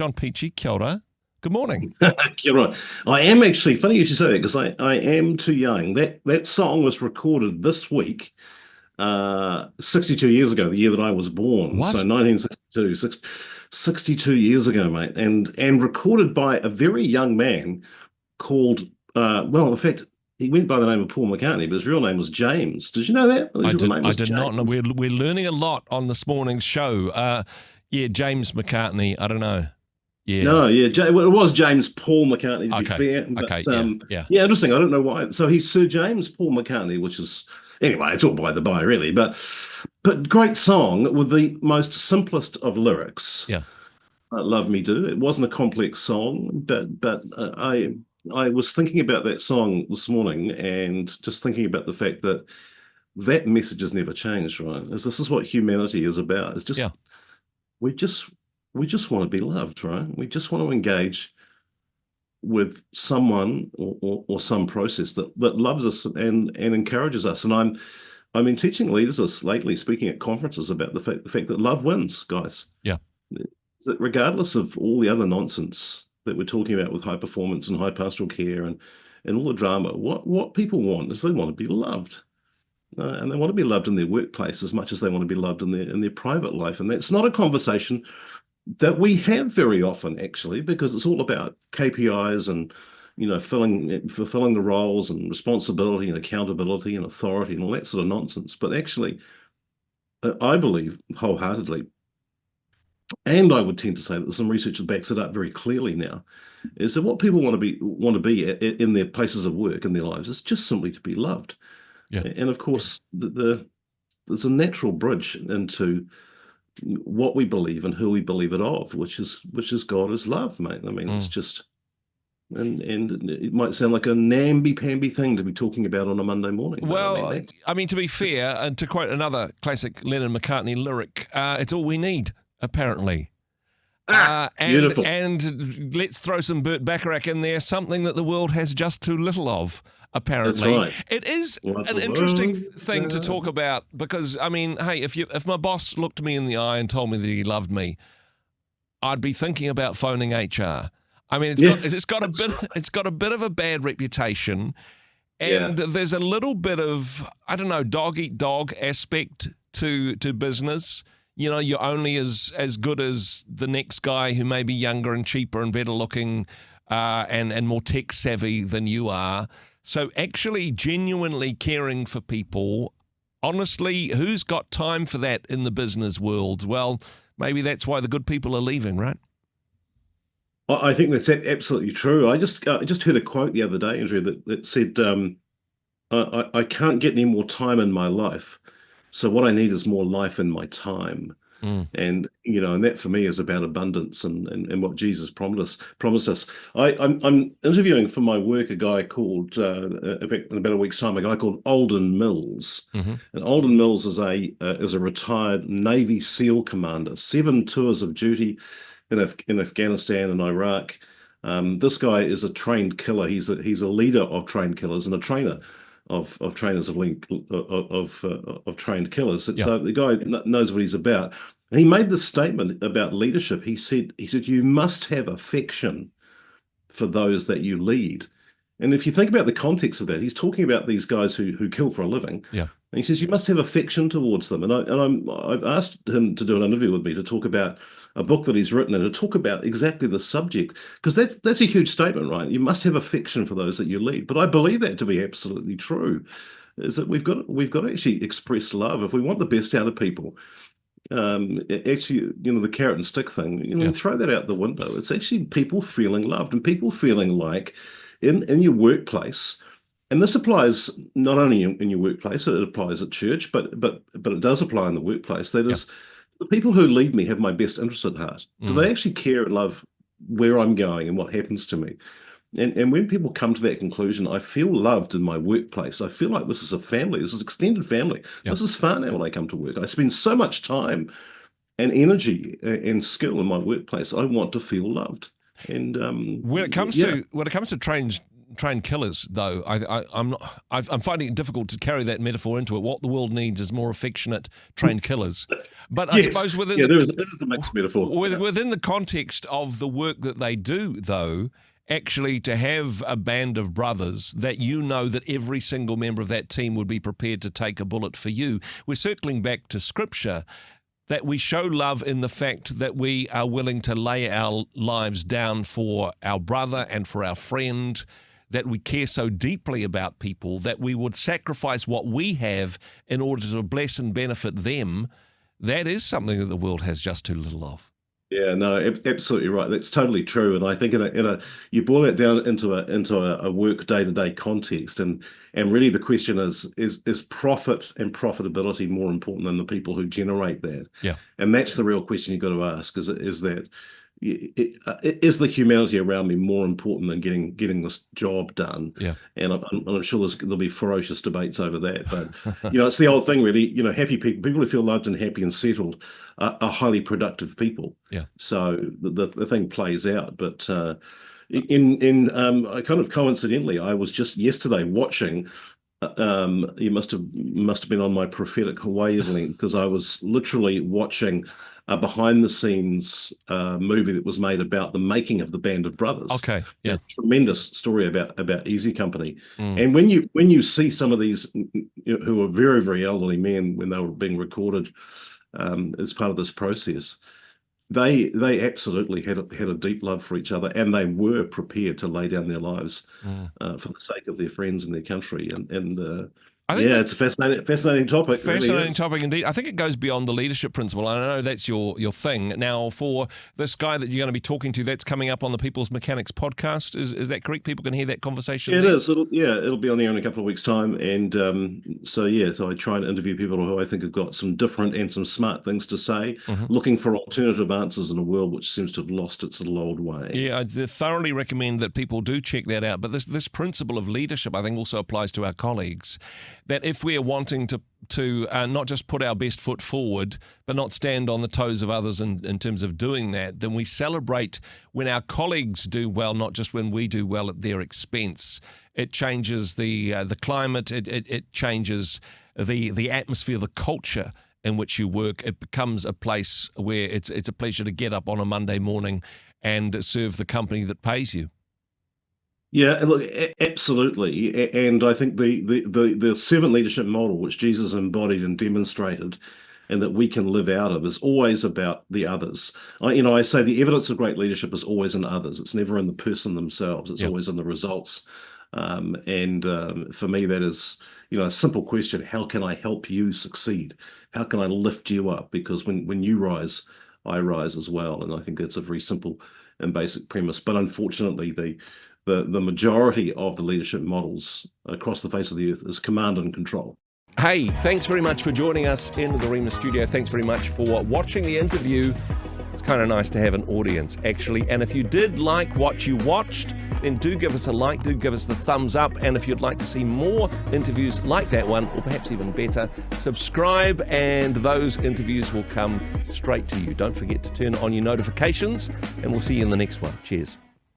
John Peachey, kia ora. Good morning. You're right. I am actually funny you should say that because I am too young. That song was recorded this week, 62 years ago, the year that I was born. So What? 1962, 62 years ago, mate, and recorded by a very young man called well, in fact, he went by the name of Paul McCartney, but his real name was James. Did you know that? His real name I was did not know. James. We're learning a lot on this morning's show. Yeah, James McCartney. I don't know. Yeah. No, yeah, well, it was James Paul McCartney to be Okay. fair, but Okay. Yeah. Yeah. yeah, interesting. I don't know why. So he's Sir James Paul McCartney, which is anyway, it's all by the by, really. But great song with the most simplest of lyrics. Yeah. Love Me Do. It wasn't a complex song, but I was thinking about that song this morning and just thinking about the fact that that message has never changed, right? This is what humanity is about. It's just Yeah. we just we just want to be loved, right? We just want to engage with someone or some process that loves us and encourages us. And I've been teaching leaders this lately, speaking at conferences about the fact that love wins, guys. Yeah. Is that regardless of all the other nonsense that we're talking about with high performance and high pastoral care and all the drama, what people want is they want to be loved. And they want to be loved in their workplace as much as they want to be loved in their private life. And that's not a conversation that we have very often, actually, because it's all about KPIs and fulfilling the roles and responsibility and accountability and authority and all that sort of nonsense. But actually, I believe wholeheartedly, and I would tend to say that some research that backs it up very clearly now, is that what people want to be in their places of work in their lives is just simply to be loved. Yeah. And of course, there's a natural bridge into what we believe and who we believe it of, which is God is love, mate. I mean, it's Mm. just and it might sound like a namby-pamby thing to be talking about on a Monday morning, but I mean Well, that's I mean, to be fair, and to quote another classic Lennon McCartney lyric, it's all we need, apparently. And beautiful. and let's throw some Burt Bacharach in there, something that the world has just too little of, That's apparently. right. It is What an the interesting world thing to talk does. about because, I mean, hey, if my boss looked me in the eye and told me that he loved me, I'd be thinking about phoning HR. I mean, Yeah, it's got a that's bit right. it's got a bit of a bad reputation, Yeah, and there's a little bit of, I don't know, dog eat dog aspect to business. You know, you're only as good as the next guy who may be younger and cheaper and better looking, and more tech savvy than you are. So actually, genuinely caring for people, honestly, who's got time for that in the business world? Well, maybe that's why the good people are leaving, right? I think that's absolutely true. I just heard a quote the other day, Andrew, that said, I can't get any more time in my life, so what I need is more life in my time. Mm. And that for me is about abundance and what Jesus promised us. I'm interviewing for my work a guy called in about a week's time, a guy called Alden Mills. Hmm. And Alden Mills is a retired Navy SEAL commander, 7 tours of duty in Afghanistan and Iraq. This guy is a trained killer. He's a leader of trained killers and a trainer of trainers of trained killers. Yeah. So the guy knows what he's about. And he made this statement about leadership. He said you must have affection for those that you lead. And if you think about the context of that, he's talking about these guys who kill for a living. Yeah. And he says you must have affection towards them. I've asked him to do an interview with me to talk about a book that he's written and to talk about exactly the subject because that's a huge statement, right? You must have affection for those that you lead. But I believe that to be absolutely true. Is that we've got to actually express love if we want the best out of people. Actually, the carrot and stick thing, Yeah. throw that out the window. It's actually people feeling loved and people feeling like in your workplace, and this applies not only in your workplace, it applies at church, but it does apply in the workplace. That Yeah. is, the people who lead me have my best interest at heart. Do Mm. they actually care and love where I'm going and what happens to me? And when people come to that conclusion, I feel loved in my workplace. I feel like this is a family. This is extended family. Yeah. This is fun now when I come to work. I spend so much time and energy and skill in my workplace. I want to feel loved. And When it comes yeah, to when it comes to train killers, though. I'm finding it difficult to carry that metaphor into it. What the world needs is more affectionate trained killers. But I suppose within there is a mixed metaphor. Within the context of the work that they do, though, actually to have a band of brothers that you know that every single member of that team would be prepared to take a bullet for you. We're circling back to Scripture, that we show love in the fact that we are willing to lay our lives down for our brother and for our friend, that we care so deeply about people that we would sacrifice what we have in order to bless and benefit them. That is something that the world has just too little of. Yeah, no, absolutely right. That's totally true. And I think you boil it down into a work day-to-day context, and really the question is profit and profitability more important than the people who generate that? Yeah. And that's the real question you've got to ask, is the humanity around me more important than getting this job done? Yeah. And I'm sure there'll be ferocious debates over that. But it's the old thing, really. Happy people who feel loved and happy and settled are highly productive people. Yeah. So the thing plays out. But kind of coincidentally, I was just yesterday watching. You must have been on my prophetic wavelength, because I was literally watching a behind-the-scenes movie that was made about the making of the Band of Brothers. Okay, yeah, a tremendous story about Easy Company. And when you see some of these who were very, very elderly men when they were being recorded as part of this process, they absolutely had a deep love for each other, and they were prepared to lay down their lives for the sake of their friends and their country. And I think it's a fascinating topic. Fascinating topic indeed. I think it goes beyond the leadership principle. I know that's your thing. Now, for this guy that you're going to be talking to, that's coming up on the People's Mechanics podcast. Is that correct? People can hear that conversation? It is. It'll be on there in a couple of weeks' time. And so I try and interview people who I think have got some different and some smart things to say, looking for alternative answers in a world which seems to have lost its little old way. Yeah, I thoroughly recommend that people do check that out. But this principle of leadership, I think, also applies to our colleagues. That if we are wanting to not just put our best foot forward, but not stand on the toes of others in terms of doing that, then we celebrate when our colleagues do well, not just when we do well at their expense. It changes the climate. It changes the atmosphere, the culture in which you work. It becomes a place where it's a pleasure to get up on a Monday morning and serve the company that pays you. Yeah, look, absolutely, and I think the servant leadership model, which Jesus embodied and demonstrated, and that we can live out of, is always about the others. I say the evidence of great leadership is always in others. It's never in the person themselves. It's always in the results. And for me, that is, a simple question: how can I help you succeed? How can I lift you up? Because when you rise, I rise as well. And I think that's a very simple and basic premise. But unfortunately, the majority of the leadership models across the face of the earth is command and control. Hey, thanks very much for joining us in the Rhema studio. Thanks very much for watching the interview. It's kind of nice to have an audience, actually. And if you did like what you watched, then do give us a like, do give us the thumbs up. And if you'd like to see more interviews like that one, or perhaps even better, subscribe and those interviews will come straight to you. Don't forget to turn on your notifications, and we'll see you in the next one. Cheers.